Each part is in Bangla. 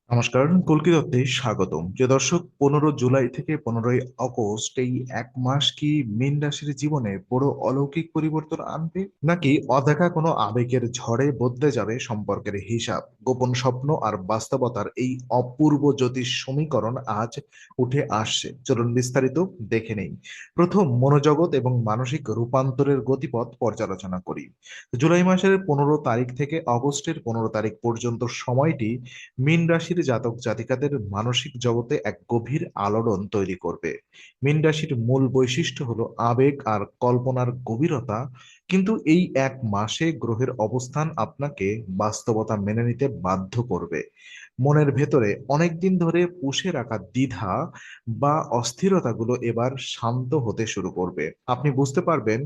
নমস্কার, কল্কি স্বাগতম। প্রিয় দর্শক, 15 জুলাই থেকে 15ই আগস্ট এই এক মাস কি মীন রাশির জীবনে বড় অলৌকিক পরিবর্তন আনবে, নাকি অদেখা কোনো আবেগের ঝড়ে বদলে যাবে সম্পর্কের হিসাব? গোপন স্বপ্ন আর বাস্তবতার এই অপূর্ব জ্যোতিষ সমীকরণ আজ উঠে আসছে। চলুন বিস্তারিত দেখে নেই। প্রথম, মনোজগৎ এবং মানসিক রূপান্তরের গতিপথ পর্যালোচনা করি। জুলাই মাসের 15 তারিখ থেকে অগস্টের 15 তারিখ পর্যন্ত সময়টি মীন রাশির জাতক জাতিকাদের মানসিক জগতে এক গভীর আলোড়ন তৈরি করবে। মীন রাশির মূল বৈশিষ্ট্য হলো আবেগ আর কল্পনার গভীরতা, কিন্তু এই এক মাসে গ্রহের অবস্থান আপনাকে বাস্তবতা মেনে নিতে বাধ্য করবে। মনের ভেতরে অনেকদিন ধরে পুষে রাখা দ্বিধা বা অস্থিরতাগুলো এবার শান্ত হতে শুরু করবে। আপনি বুঝতে পারবেন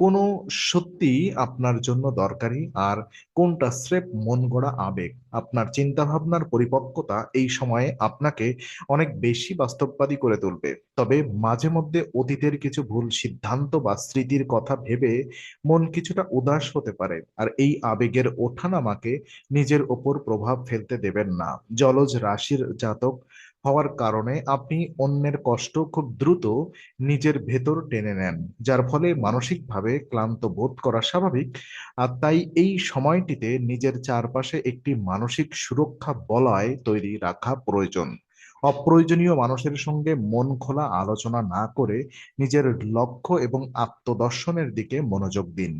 কোনো সত্যি আপনার জন্য দরকারি আর কোনটা স্রেফ মন গড়া আবেগ। আপনার চিন্তা ভাবনার পরিপক্কতা এই সময়ে আপনাকে অনেক বেশি বাস্তববাদী করে তুলবে। তবে মাঝে মধ্যে অতীতের কিছু ভুল সিদ্ধান্ত বা স্মৃতির কথা ভেবে মন কিছুটা উদাস হতে পারে, আর এই আবেগের ওঠানামাকে নিজের ওপর প্রভাব ফেলতে দেবেন না। জলজ রাশির জাতক হওয়ার কারণে আপনি অন্যের কষ্ট খুব দ্রুত নিজের ভেতর টেনে নেন, যার ফলে মানসিকভাবে ক্লান্ত বোধ করা স্বাভাবিক। আর তাই এই সময়টিতে নিজের চারপাশে একটি মানসিক সুরক্ষা বলয় তৈরি রাখা প্রয়োজন। অপ্রয়োজনীয় মানুষের সঙ্গে মন খোলা আলোচনা না করে নিজের লক্ষ্য এবং আত্মদর্শনের দিকে মনোযোগ দিন।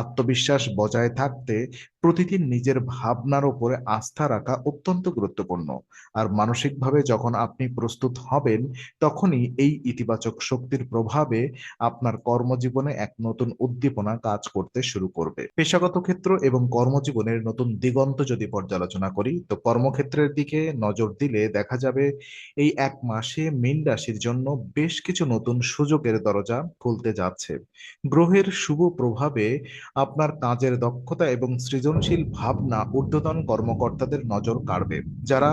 আত্মবিশ্বাস বজায় থাকতে প্রতিদিন নিজের ভাবনার উপরে আস্থা রাখা অত্যন্ত গুরুত্বপূর্ণ। আর মানসিকভাবে যখন আপনি প্রস্তুত হবেন, তখনই এই ইতিবাচক শক্তির প্রভাবে আপনার কর্মজীবনে এক নতুন উদ্দীপনা কাজ করতে শুরু করবে। পেশাগত ক্ষেত্র এবং কর্মজীবনের নতুন দিগন্ত যদি পর্যালোচনা করি, তো কর্মক্ষেত্রের দিকে নজর দিলে দেখা যাবে এই এক মাসে মীন রাশির জন্য বেশ কিছু নতুন সুযোগের দরজা খুলতে যাচ্ছে। গ্রহের শুভ প্রভাবে আপনার কাজের দক্ষতা এবং সৃজনশীল ভাবনা ঊর্ধ্বতন কর্মকর্তাদের নজর কাড়বে। যারা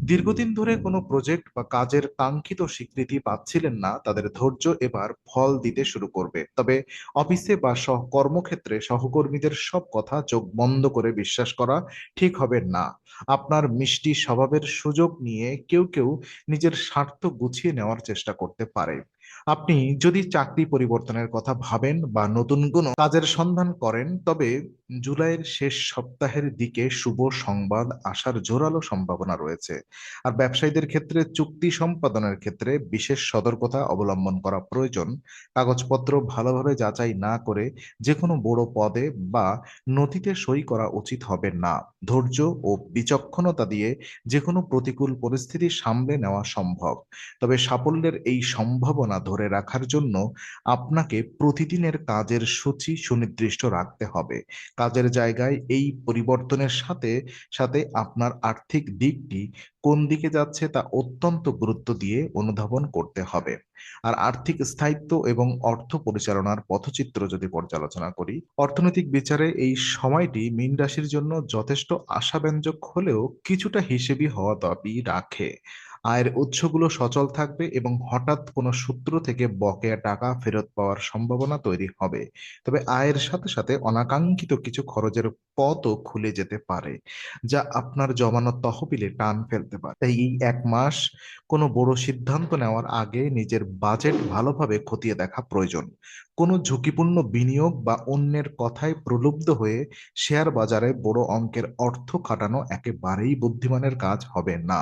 দীর্ঘদিন ধরে কোনো প্রজেক্ট বা কাজের কাঙ্ক্ষিত স্বীকৃতি পাচ্ছিলেন না, তাদের ধৈর্য এবার ফল দিতে শুরু করবে। তবে অফিসে বা কর্মক্ষেত্রে সহকর্মীদের সব কথা চোখ বন্ধ করে বিশ্বাস করা ঠিক হবে না। আপনার মিষ্টি স্বভাবের সুযোগ নিয়ে কেউ কেউ নিজের স্বার্থ গুছিয়ে নেওয়ার চেষ্টা করতে পারে। আপনি যদি চাকরি পরিবর্তনের কথা ভাবেন বা নতুন কোনো কাজের সন্ধান করেন, তবে জুলাইয়ের শেষ সপ্তাহের দিকে শুভ সংবাদ আসার জোরালো সম্ভাবনা রয়েছে। আর ব্যবসায়ীদের ক্ষেত্রে চুক্তি সম্পাদনের ক্ষেত্রে বিশেষ সতর্কতা অবলম্বন করা প্রয়োজন। কাগজপত্র ভালোভাবে যাচাই না করে যে কোনো বড় পদে বা নথিতে সই করা উচিত হবে না। ধৈর্য ও বিচক্ষণতা দিয়ে যে কোনো প্রতিকূল পরিস্থিতি সামলে নেওয়া সম্ভব। তবে সাফল্যের এই সম্ভাবনা ধরে রাখার জন্য আপনাকে প্রতিদিনের কাজের সূচি সুনির্দিষ্ট রাখতে হবে। কাজের জায়গায় এই পরিবর্তনের সাথে সাথে আপনার আর্থিক দিকটি কোন দিকে যাচ্ছে তা অত্যন্ত গুরুত্ব দিয়ে অনুধাবন করতে হবে। আর আর্থিক স্থায়িত্ব এবং অর্থ পরিচালনার পথচিত্র যদি পর্যালোচনা করি, অর্থনৈতিক বিচারে এই সময়টি মীন রাশির জন্য যথেষ্ট আশাব্যঞ্জক হলেও কিছুটা হিসেবি হওয়া দাবি রাখে। আয়ের উৎসগুলো সচল থাকবে এবং হঠাৎ কোনো সূত্র থেকে বকেয়া টাকা ফেরত পাওয়ার সম্ভাবনা তৈরি হবে। তবে আয়ের সাথে সাথে অনাকাঙ্ক্ষিত কিছু খরচের পথও খুলে যেতে পারে, যা আপনার জমানো তহবিলে টান ফেলতে পারে। তাই এই এক মাস কোনো বড় সিদ্ধান্ত নেওয়ার আগে নিজের বাজেট ভালোভাবে খতিয়ে দেখা প্রয়োজন। কোনো ঝুঁকিপূর্ণ বিনিয়োগ বা অন্যের কথায় প্রলুব্ধ হয়ে শেয়ার বাজারে বড় অঙ্কের অর্থ খাটানো একেবারেই বুদ্ধিমানের কাজ হবে না।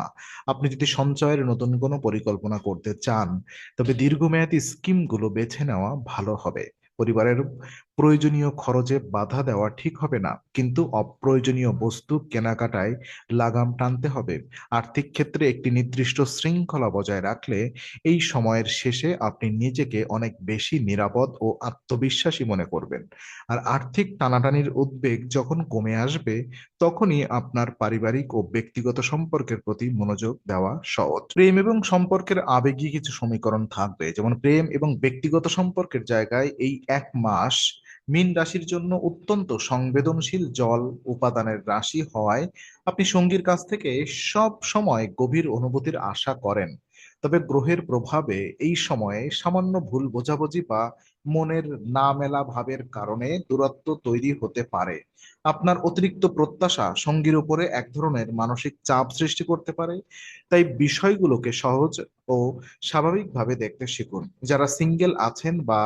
আপনি যদি সঞ্চয়ের নতুন কোনো পরিকল্পনা করতে চান, তবে দীর্ঘমেয়াদী স্কিমগুলো বেছে নেওয়া ভালো হবে। পরিবারের প্রয়োজনীয় খরচে বাধা দেওয়া ঠিক হবে না, কিন্তু অপ্রয়োজনীয় বস্তু কেনাকাটায় লাগাম টানতে হবে। আর্থিক ক্ষেত্রে একটি নির্দিষ্ট শৃঙ্খলা বজায় রাখলে এই সময়ের শেষে আপনি নিজেকে অনেক বেশি নিরাপদ ও আত্মবিশ্বাসী মনে করবেন। আর আর্থিক টানাটানির উদ্বেগ যখন কমে আসবে, তখনই আপনার পারিবারিক ও ব্যক্তিগত সম্পর্কের প্রতি মনোযোগ দেওয়া সহজ। প্রেম এবং সম্পর্কের আবেগী কিছু সমীকরণ থাকবে, যেমন প্রেম এবং ব্যক্তিগত সম্পর্কের জায়গায় এই এক মাস মীন রাশির জন্য অত্যন্ত সংবেদনশীল জল উপাদানের রাশি হওয়ায় আপনি সঙ্গীর কাছ থেকে সব সময় গভীর অনুভূতির আশা করেন। তবে গ্রহের প্রভাবে এই সময়ে সামান্য ভুল বোঝাবুঝি বা মনের না মেলা ভাবের কারণে দূরত্ব তৈরি হতে পারে। আপনার অতিরিক্ত প্রত্যাশা সঙ্গীর উপরে এক ধরনের মানসিক চাপ সৃষ্টি করতে পারে। তাই বিষয়গুলোকে সহজ ও স্বাভাবিকভাবে দেখতে শিখুন। যারা সিঙ্গেল আছেন বা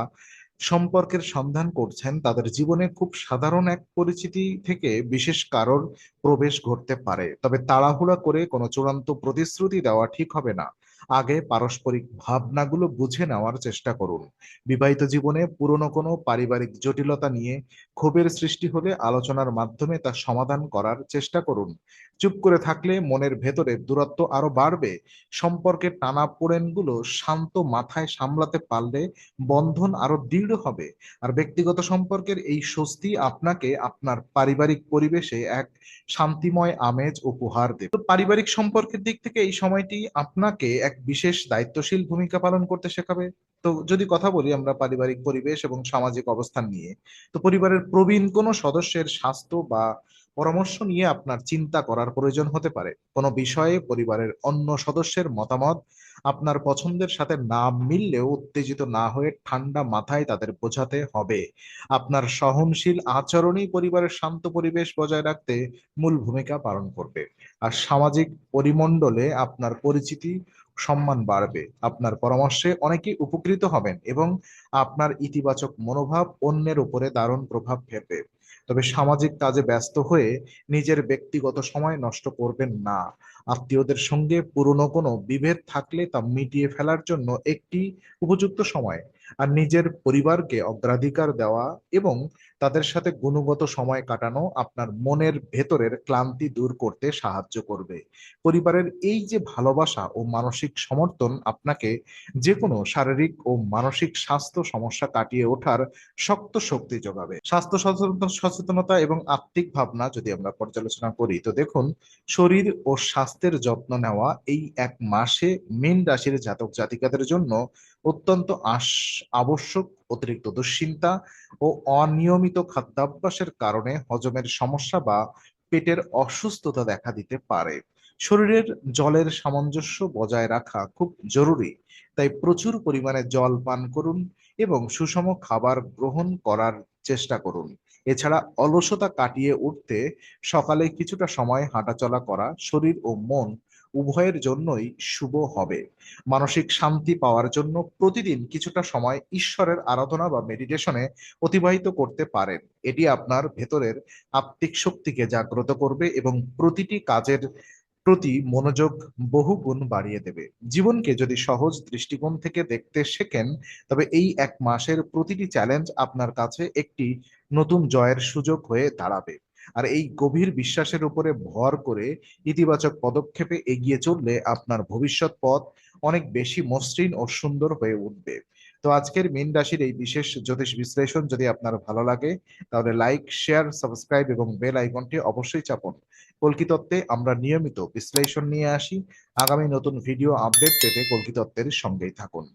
সম্পর্কের সন্ধান করছেন, তাদের জীবনে খুব সাধারণ এক পরিচিতি থেকে বিশেষ কারোর প্রবেশ ঘটতে পারে। তবে তাড়াহুড়া করে কোনো চূড়ান্ত প্রতিশ্রুতি দেওয়া ঠিক হবে না। আগে পারস্পরিক ভাবনাগুলো বুঝে নেওয়ার চেষ্টা করুন। বিবাহিত জীবনে পুরনো কোনো পারিবারিক জটিলতা নিয়ে ক্ষোভের সৃষ্টি হলে আলোচনার মাধ্যমে তা সমাধান করার চেষ্টা করুন। চুপ করে থাকলে মনের ভেতরে দূরত্ব আরো বাড়বে। সম্পর্কের টানাপোড়েনগুলো শান্ত মাথায় সামলাতে পারলে বন্ধন আরো দৃঢ় হবে। আর ব্যক্তিগত সম্পর্কের এই স্বস্তি আপনাকে আপনার পারিবারিক পরিবেশে এক শান্তিময় আমেজ উপহার দেবে। তো পারিবারিক সম্পর্কের দিক থেকে এই সময়টি আপনাকে এক বিশেষ দায়িত্বশীল ভূমিকা পালন করতে শেখাবে। তো যদি কথা বলি আমরা পারিবারিক পরিবেশ এবং সামাজিক অবস্থান নিয়ে, তো পরিবারের প্রবীণ কোনো সদস্যের স্বাস্থ্য বা পরামর্শ নিয়ে আপনার চিন্তা করার প্রয়োজন হতে পারে। কোনো বিষয়ে পরিবারের অন্য সদস্যের মতামত আপনার পছন্দের সাথে না মিললেও উত্তেজিত না হয়ে ঠান্ডা মাথায় তাদের বোঝাতে হবে। আপনার সহনশীল আচরণই পরিবারের শান্ত পরিবেশ বজায় রাখতে মূল ভূমিকা পালন করবে। আর সামাজিক পরিমণ্ডলে আপনার পরিচিতি সম্মান বাড়বে। আপনার পরামর্শে অনেকেই উপকৃত হবেন এবং আপনার ইতিবাচক মনোভাব অন্যের উপরে দারুণ প্রভাব ফেলবে। তবে সামাজিক কাজে ব্যস্ত হয়ে নিজের ব্যক্তিগত সময় নষ্ট করবেন না। আত্মীয়দের সঙ্গে পুরনো কোনো বিভেদ থাকলে তা মিটিয়ে ফেলার জন্য একটি উপযুক্ত সময়। আর নিজের পরিবারকে অগ্রাধিকার দেওয়া এবং তাদের সাথে গুণগত সময় কাটানো আপনার মনের ভেতরের ক্লান্তি দূর করতে সাহায্য করবে। পরিবারের এই যে ভালোবাসা ও মানসিক সমর্থন আপনাকে যে কোনো শারীরিক ও মানসিক স্বাস্থ্য সমস্যা কাটিয়ে ওঠার শক্ত শক্তি যোগাবে। স্বাস্থ্য সচেতনতা এবং আত্মিক ভাবনা যদি আমরা পর্যালোচনা করি, তো দেখুন, শরীর ও স্বাস্থ্যের যত্ন নেওয়া এই এক মাসে মীন রাশির জাতক জাতিকাদের জন্য অত্যন্ত আবশ্যক। অতিরিক্ত দুশ্চিন্তা ও অনিয়মিত খাদ্যাভ্যাসের কারণে হজমের সমস্যা বা পেটের অসুস্থতা দেখা দিতে পারে। শরীরের জলের সামঞ্জস্য বজায় রাখা খুব জরুরি। তাই প্রচুর পরিমাণে জল পান করুন এবং সুষম খাবার গ্রহণ করার চেষ্টা করুন। এছাড়া অলসতা কাটিয়ে উঠতে সকালে কিছুটা সময় হাঁটাচলা করা শরীর ও মন উভয়ের জন্যই শুভ হবে। মানসিক শান্তি পাওয়ার জন্য প্রতিদিন কিছুটা সময় ঈশ্বরের আরাধনা বা মেডিটেশনে অতিবাহিত করতে পারেন। এটি আপনার ভেতরের আত্মিক শক্তিকে জাগ্রত করবে এবং প্রতিটি কাজের প্রতি মনোযোগ বহুগুণ বাড়িয়ে দেবে। জীবনকে যদি সহজ দৃষ্টিকোণ থেকে দেখতে শেখেন, তবে এই এক মাসের প্রতিটি চ্যালেঞ্জ আপনার কাছে একটি নতুন জয়ের সুযোগ হয়ে দাঁড়াবে। আর এই গভীর বিশ্বাসের উপরে ভর করে ইতিবাচক পদক্ষেপে এগিয়ে চললে আপনার ভবিষ্যৎ পথ অনেক বেশি মসৃণ ও সুন্দর হয়ে উঠবে। তো আজকের মীন রাশির এই বিশেষ জ্যোতিষ বিশ্লেষণ যদি আপনার ভালো লাগে, তাহলে লাইক, শেয়ার, সাবস্ক্রাইব এবং বেল আইকনটি অবশ্যই চাপুন। কল্কিতত্ত্বে আমরা নিয়মিত বিশ্লেষণ নিয়ে আসি। আগামী নতুন ভিডিও আপডেট পেতে কল্কিতত্ত্বের সঙ্গেই থাকুন।